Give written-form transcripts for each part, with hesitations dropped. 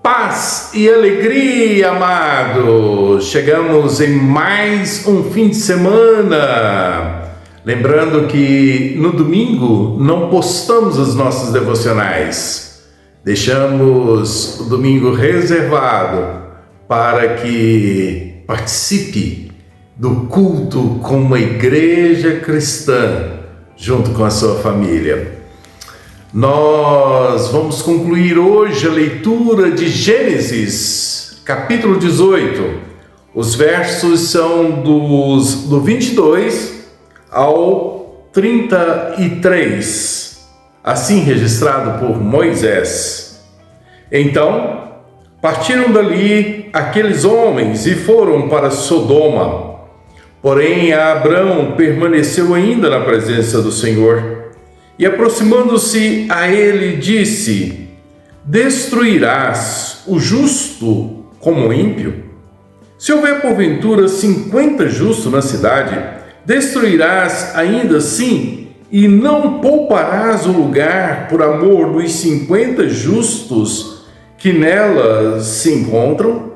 Paz e alegria, amados! Chegamos em mais um fim de semana. Lembrando que no domingo não postamos as nossas devocionais. Deixamos o domingo reservado para que participe do culto com uma igreja cristã junto com a sua família. Nós vamos concluir hoje a leitura de Gênesis, capítulo 18. Os versos são do 22 ao 33, assim registrado por Moisés. Então, partiram dali aqueles homens e foram para Sodoma. Porém, Abrão permaneceu ainda na presença do Senhor. E aproximando-se a ele, disse: Destruirás o justo como o ímpio? Se houver porventura 50 justos na cidade, destruirás ainda assim, e não pouparás o lugar por amor dos 50 justos que nela se encontram?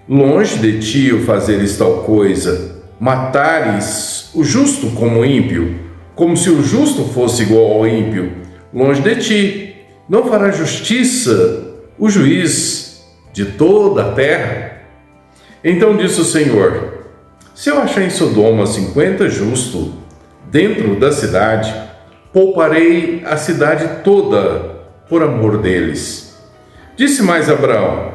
Longe de ti o fazeres tal coisa, matares o justo como o ímpio, como se o justo fosse igual ao ímpio. Longe de ti, não fará justiça o juiz de toda a terra? Então disse o Senhor: se eu achar em Sodoma 50 justos dentro da cidade, pouparei a cidade toda por amor deles. Disse mais Abraão: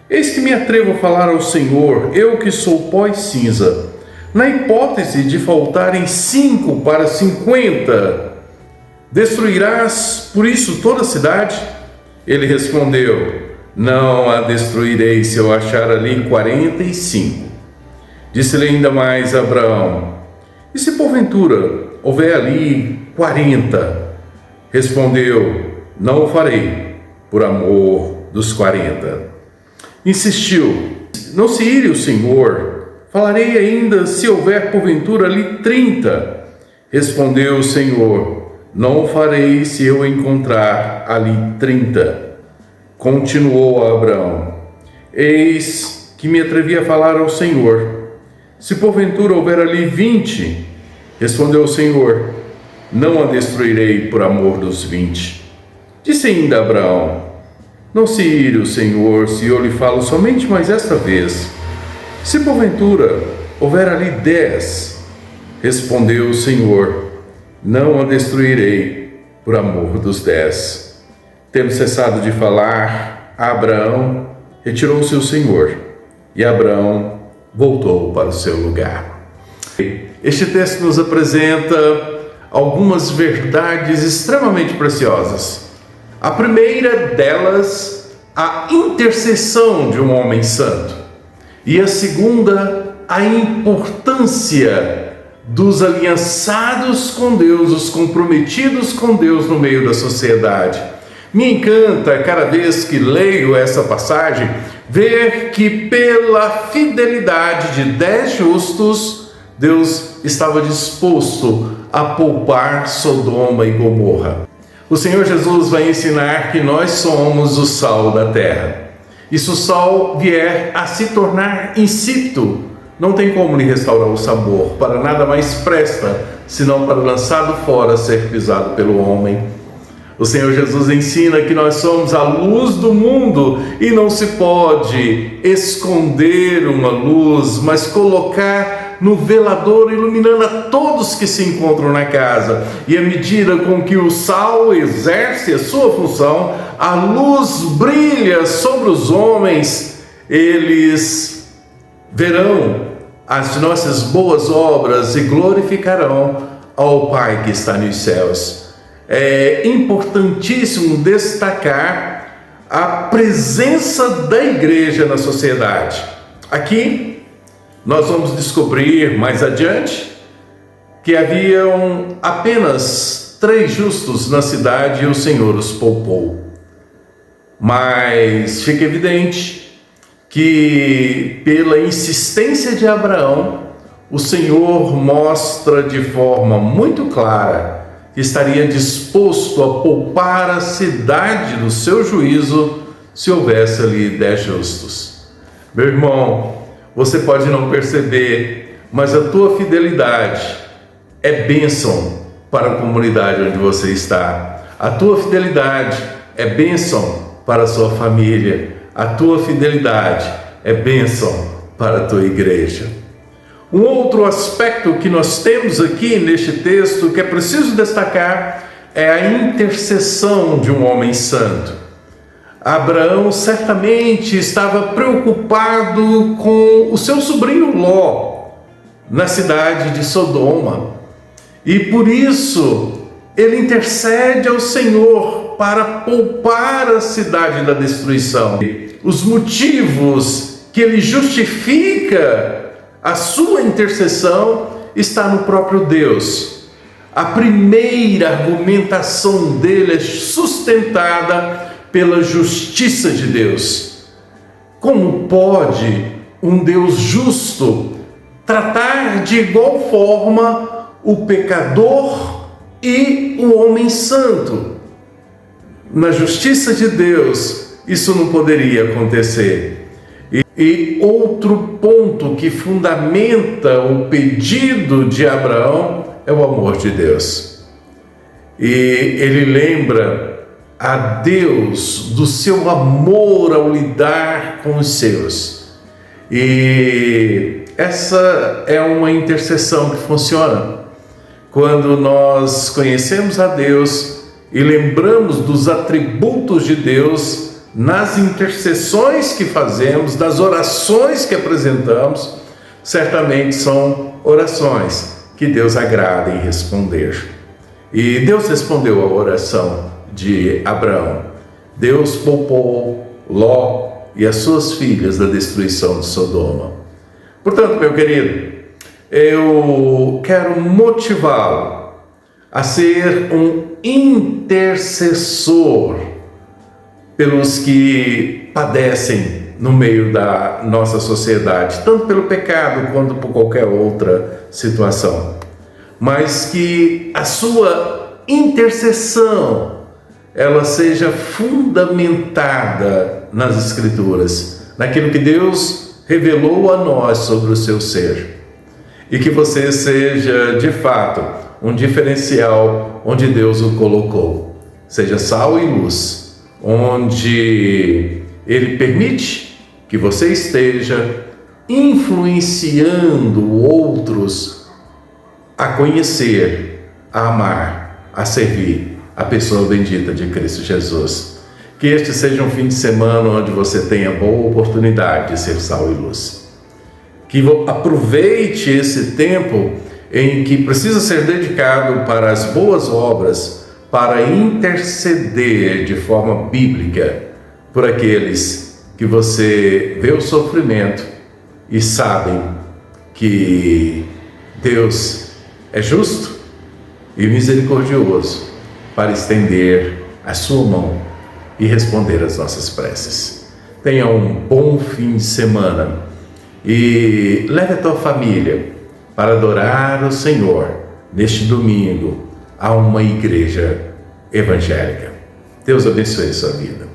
eis que me atrevo a falar ao Senhor, eu que sou pó e cinza. Na hipótese de faltarem 5 para 50, destruirás por isso toda a cidade? Ele respondeu: não a destruirei se eu achar ali 45. Disse-lhe ainda mais Abraão: e se porventura houver ali 40? Respondeu: não o farei por amor dos 40. Insistiu: não se ire o Senhor, falarei ainda se houver porventura ali 30. Respondeu o Senhor: não o farei se eu encontrar ali 30. Continuou Abraão: eis que me atrevi a falar ao Senhor, se porventura houver ali 20. Respondeu o Senhor: não a destruirei por amor dos 20. Disse ainda Abraão: não se ire o Senhor se eu lhe falo somente mais esta vez. Se porventura houver ali 10, respondeu o Senhor: não a destruirei por amor dos 10. Tendo cessado de falar a Abraão, retirou-se o Senhor, e Abraão voltou para o seu lugar. Este texto nos apresenta algumas verdades extremamente preciosas. A primeira delas, a intercessão de um homem santo. E a segunda, a importância dos aliançados com Deus, os comprometidos com Deus no meio da sociedade. Me encanta, cada vez que leio essa passagem, ver que pela fidelidade de 10 justos, Deus estava disposto a poupar Sodoma e Gomorra. O Senhor Jesus vai ensinar que nós somos o sal da terra. E se o sal vier a se tornar insípido, não tem como lhe restaurar o sabor, para nada mais presta, senão para lançado fora, ser pisado pelo homem. O Senhor Jesus ensina que nós somos a luz do mundo e não se pode esconder uma luz, mas colocar no velador, iluminando a todos que se encontram na casa. E à medida com que o sal exerce a sua função, a luz brilha sobre os homens, eles verão as nossas boas obras e glorificarão ao Pai que está nos céus. É importantíssimo destacar a presença da igreja na sociedade. Aqui nós vamos descobrir mais adiante que haviam apenas 3 justos na cidade e o Senhor os poupou. Mas fica evidente que pela insistência de Abraão, o Senhor mostra de forma muito clara que estaria disposto a poupar a cidade do seu juízo se houvesse ali 10 justos. Meu irmão, você pode não perceber, mas a tua fidelidade é bênção para a comunidade onde você está. A tua fidelidade é bênção para a sua família. A tua fidelidade é bênção para a tua igreja. Um outro aspecto que nós temos aqui neste texto que é preciso destacar é a intercessão de um homem santo. Abraão certamente estava preocupado com o seu sobrinho Ló na cidade de Sodoma e por isso ele intercede ao Senhor para poupar a cidade da destruição. Os motivos que ele justifica a sua intercessão está no próprio Deus. A primeira argumentação dele é sustentada pela justiça de Deus. Como pode um Deus justo tratar de igual forma o pecador e o homem santo? Na justiça de Deus, isso não poderia acontecer. E outro ponto que fundamenta o pedido de Abraão é o amor de Deus. E ele lembra a Deus do seu amor ao lidar com os seus. E essa é uma intercessão que funciona. Quando nós conhecemos a Deus e lembramos dos atributos de Deus, nas intercessões que fazemos, das orações que apresentamos, certamente são orações que Deus agrada em responder. E Deus respondeu a oração de Abraão. Deus poupou Ló e as suas filhas da destruição de Sodoma. Portanto, meu querido, eu quero motivá-lo a ser um intercessor pelos que padecem no meio da nossa sociedade, tanto pelo pecado quanto por qualquer outra situação. Mas que a sua intercessão ela seja fundamentada nas Escrituras, naquilo que Deus revelou a nós sobre o seu ser. E que você seja, de fato, um diferencial onde Deus o colocou. Seja sal e luz, onde Ele permite que você esteja influenciando outros a conhecer, a amar, a servir a pessoa bendita de Cristo Jesus. Que este seja um fim de semana onde você tenha boa oportunidade de ser sal e luz. Que aproveite esse tempo em que precisa ser dedicado para as boas obras, para interceder de forma bíblica por aqueles que você vê o sofrimento e sabem que Deus é justo e misericordioso para estender a sua mão e responder às nossas preces. Tenha um bom fim de semana e leve a tua família para adorar o Senhor neste domingo a uma igreja evangélica. Deus abençoe a sua vida.